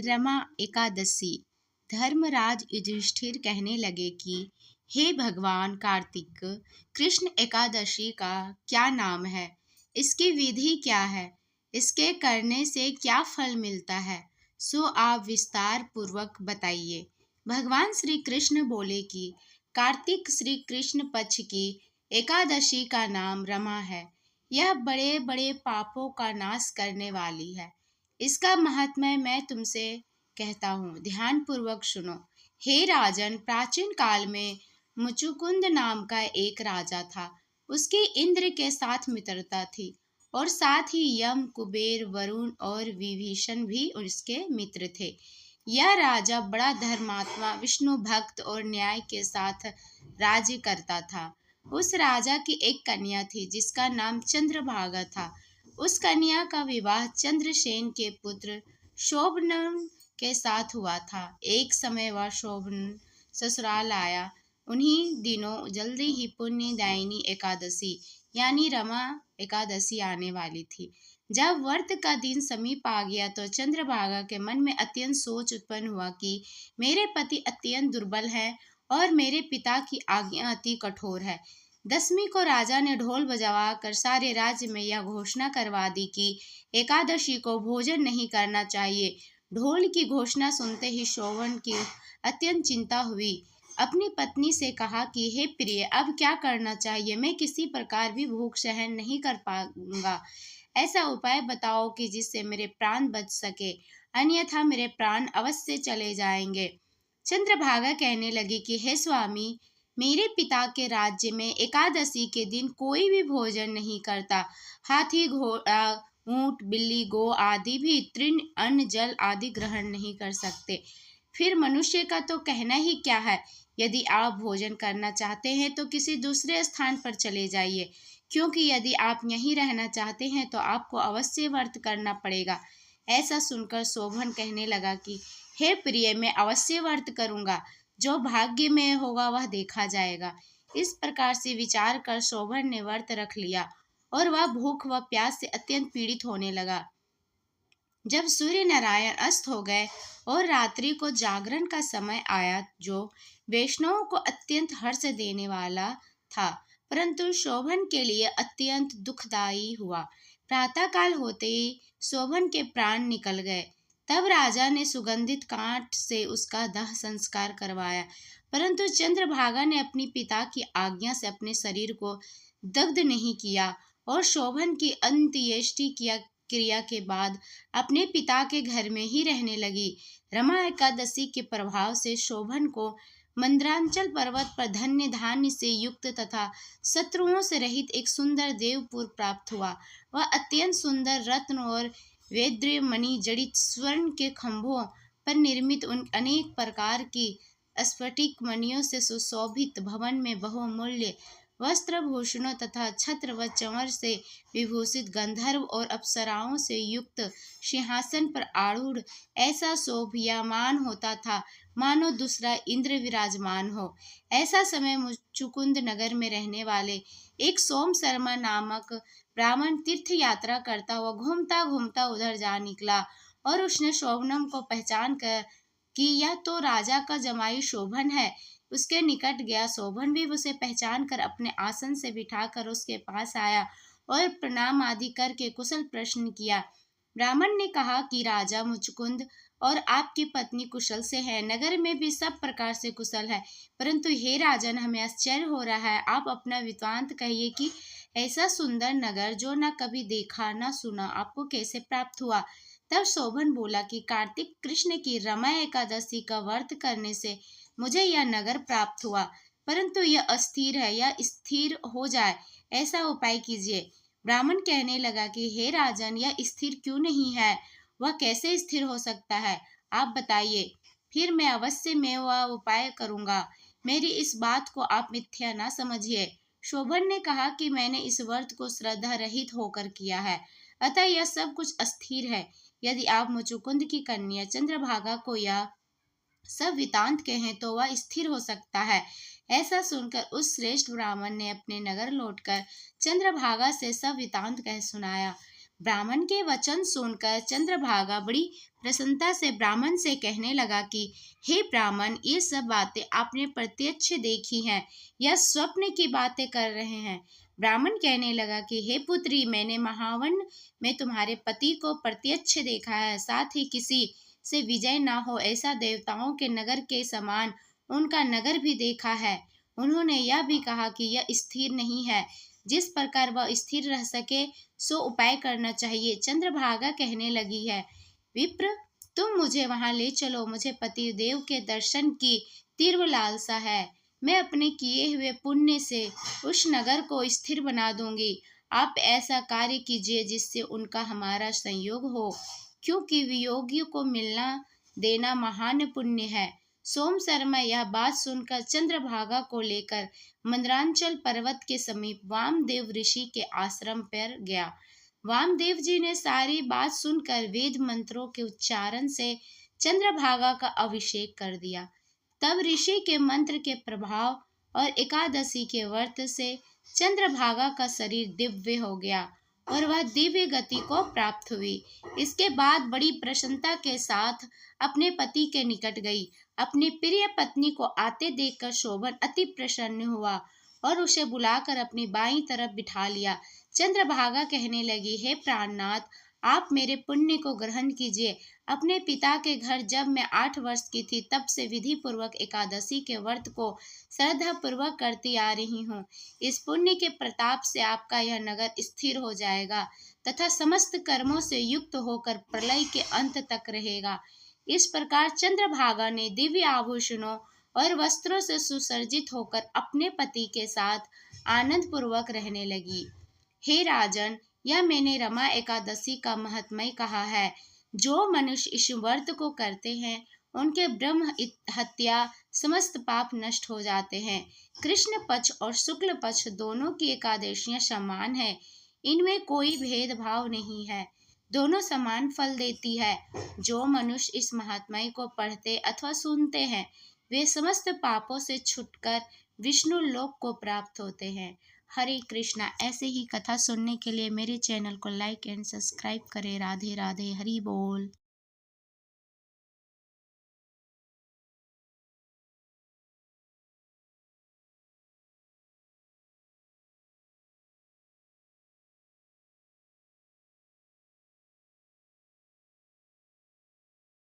रमा एकादशी। धर्मराज युधिष्ठिर कहने लगे कि हे भगवान कार्तिक, कृष्ण एकादशी का क्या नाम है? इसकी विधि क्या है? इसके करने से क्या फल मिलता है? सो आप विस्तार पूर्वक बताइए। भगवान श्री कृष्ण बोले कि कार्तिक श्री कृष्ण पक्ष की एकादशी का नाम रमा है। यह बड़े बड़े पापों का नाश करने वाली है। इसका महात्म्य मैं तुमसे कहता हूँ, ध्यान पूर्वक सुनो। हे राजन, प्राचीन काल में मुचुकुंद नाम का एक राजा था। उसकी इंद्र के साथ मित्रता थी और साथ ही यम, कुबेर, वरुण और विभीषण भी उसके मित्र थे। यह राजा बड़ा धर्मात्मा, विष्णु भक्त और न्याय के साथ राज्य करता था। उस राजा की एक कन्या थी जिसका नाम चंद्रभागा था। उस कन्या का विवाह चंद्रसेन के पुत्र शोभन के साथ हुआ था। एक समय वह शोभन ससुराल आया। उन्हीं दिनों जल्दी ही पुण्यदायिनी एकादशी यानी रमा एकादशी आने वाली थी। जब व्रत का दिन समीप आ गया तो चंद्रभागा के मन में अत्यंत सोच उत्पन्न हुआ कि मेरे पति अत्यंत दुर्बल है और मेरे पिता की आज्ञा अति कठोर है। दसवीं को राजा ने ढोल बजवा कर सारे राज्य में यह घोषणा करवा दी कि एकादशी को भोजन नहीं करना चाहिए। ढोल की घोषणा सुनते ही शोभन की अत्यंत चिंता हुई। अपनी पत्नी से कहा कि हे प्रिय, अब क्या करना चाहिए? मैं किसी प्रकार भी भूख सहन नहीं कर पाऊंगा। ऐसा उपाय बताओ कि जिससे मेरे प्राण बच सके, अन्यथा मेरे प्राण अवश्य चले जाएंगे। चंद्रभागा कहने लगी कि हे स्वामी, मेरे पिता के राज्य में एकादशी के दिन कोई भी भोजन नहीं करता। हाथी, घोड़ा, ऊंट, बिल्ली, गो आदि भी तृण, अन्न, जल आदि ग्रहण नहीं कर सकते। फिर मनुष्य का तो कहना ही क्या है। यदि आप भोजन करना चाहते हैं तो किसी दूसरे स्थान पर चले जाइए, क्योंकि यदि आप यहीं रहना चाहते हैं तो आपको अवश्य व्रत करना पड़ेगा। ऐसा सुनकर शोभन कहने लगा कि हे प्रिय, मैं अवश्य व्रत करूंगा। जो भाग्य में होगा वह देखा जाएगा। इस प्रकार से विचार कर शोभन ने व्रत रख लिया और वह भूख व प्यास से अत्यंत पीड़ित होने लगा। जब सूर्य नारायण अस्त हो गए और रात्रि को जागरण का समय आया, जो वैष्णवों को अत्यंत हर्ष देने वाला था, परंतु शोभन के लिए अत्यंत दुखदायी हुआ। प्रातःकाल होते ही शोभन के प्राण निकल गए। तब राजा ने सुगंधित काठ से उसका दाह संस्कार करवाया, परंतु चंद्रभागा ने अपनी पिता की आज्ञा से अपने शरीर को दग्ध नहीं किया और शोभन की अंत्येष्टि क्रिया के बाद अपने पिता के घर में ही रहने लगी। रमा एकादशी के प्रभाव से शोभन को मंद्रांचल पर्वत पर धन्य धान्य से युक्त तथा शत्रुओं से रहित एक सुंदर देवपुर प्राप्त हुआ। वह अत्यंत सुंदर रत्न और वैद्य मणि जड़ित स्वर्ण के खंभों पर निर्मित उन अनेक प्रकार की स्फटिक मणियों से सुशोभित भवन में बहुमूल्य वस्त्र भूषणों तथा छत्र व चंवर से विभूषित गंधर्व और अप्सराओं से युक्त सिंहासन पर आरूढ़ ऐसा शोभयामान होता था मानो दूसरा इंद्र विराजमान हो। ऐसा समय मुचुकुंद नगर में रहने वाले एक सोम शर्मा नामक ब्राह्मण तीर्थ यात्रा करता हुआ घूमता घूमता उधर जा निकला और उसने शोभनम को पहचान कर कि यह तो राजा का जमाई शोभन है। उसके निकट गया। शोभन भी उसे पहचान कर अपने आसन से बिठाकर उसके पास आया और प्रणाम आदि करके कुशल प्रश्न किया। ब्राह्मण ने कहा कि राजा मुचुकुंद और आपकी पत्नी कुशल से है। नगर में भी सब प्रकार से कुशल है, परंतु हे राजन, हमें आश्चर्य हो रहा है। आप अपना वृत्तांत कहिए कि ऐसा सुंदर नगर जो न कभी देखा न सुना आपको कैसे प्राप्त हुआ। तब शोभन बोला कि कार्तिक कृष्ण की रमा एकादशी का व्रत करने से मुझे यह नगर प्राप्त हुआ, परंतु यह अस्थिर है। यह स्थिर हो जाए ऐसा उपाय कीजिए। ब्राह्मण कहने लगा कि हे राजन, यह स्थिर क्यों नहीं है? वह कैसे स्थिर हो सकता है? आप बताइए, फिर मैं अवश्य में वह उपाय करूंगा। मेरी इस बात को आप मिथ्या न समझिए। शोभन ने कहा कि मैंने इस व्रत को श्रद्धा रहित होकर किया है, अतः यह सब कुछ अस्थिर है। यदि आप मुचुकुंद की कन्या चंद्रभागा को यह सब वृतांत कहें तो वह स्थिर हो सकता है। ऐसा सुनकर उस श्रेष्ठ ब्राह्मण ने अपने नगर लौटकर चंद्रभागा से सब वृतांत कह सुनाया। ब्राह्मण के वचन सुनकर चंद्रभागा बड़ी प्रसन्नता से ब्राह्मण से कहने लगा कि हे ब्राह्मण, ये सब बातें आपने प्रत्यक्ष देखी हैं या स्वप्न की बातें कर रहे हैं? ब्राह्मण कहने लगा कि हे पुत्री, मैंने महावन में तुम्हारे पति को प्रत्यक्ष देखा है, साथ ही किसी से विजय ना हो ऐसा देवताओं के नगर के समान उनका नगर भी देखा है। उन्होंने यह भी कहा कि यह स्थिर नहीं है, जिस प्रकार वह स्थिर रह सके सो उपाय करना चाहिए। चंद्रभागा कहने लगी है, विप्र, तुम मुझे वहां ले चलो, मुझे पति देव के दर्शन की तीव्र लालसा है। मैं अपने किए हुए पुण्य से उस नगर को स्थिर बना दूंगी। आप ऐसा कार्य कीजिए जिससे उनका हमारा संयोग हो, क्योंकि वियोगियों को मिलना देना महान पुण्य है। सोम शर्मा यह बात सुनकर चंद्रभागा को लेकर मंदरांचल पर्वत के समीप वामदेव ऋषि के आश्रम पर गया। वामदेव जी ने सारी बात सुनकर वेद मंत्रों के उच्चारण से चंद्रभागा का अभिषेक कर दिया। तब ऋषि के मंत्र के प्रभाव और एकादशी के व्रत से चंद्रभागा का शरीर दिव्य हो गया और वह दिव्य गति को प्राप्त हुई। इसके बाद बड़ी प्रसन्नता के साथ अपने पति के निकट गई। अपनी प्रिय पत्नी को आते देखकर शोभन अति प्रसन्न हुआ और उसे बुलाकर अपनी बाईं तरफ बिठा लिया। चंद्रभागा कहने लगी, हे प्राणनाथ, आप मेरे पुण्य को ग्रहण कीजिए। अपने पिता के घर जब मैं 8 वर्ष की थी, तब से विधि पूर्वक एकादशी के व्रत को श्रद्धा पूर्वक करती आ रही हूँ। इस पुण्य के प्रताप से आपका यह नगर स्थिर हो जाएगा तथा समस्त कर्मों से युक्त होकर प्रलय के अंत तक रहेगा। इस प्रकार चंद्रभागा ने दिव्य आभूषणों और वस्त्रों से सुसज्जित होकर अपने पति के साथ आनंद पूर्वक रहने लगी। हे राजन, यह मैंने रमा एकादशी का महत्मय कहा है। जो मनुष्य इस व्रत को करते हैं, उनके ब्रह्म हत्या समस्त पाप नष्ट हो जाते हैं। कृष्ण पक्ष और शुक्ल पक्ष दोनों की एकादशियां समान है, इनमें कोई भेदभाव नहीं है, दोनों समान फल देती है। जो मनुष्य इस महात्म्य को पढ़ते अथवा सुनते हैं, वे समस्त पापों से छुटकर विष्णु लोक को प्राप्त होते हैं। हरे कृष्णा। ऐसे ही कथा सुनने के लिए मेरे चैनल को लाइक एंड सब्सक्राइब करें। राधे राधे। हरि बोल।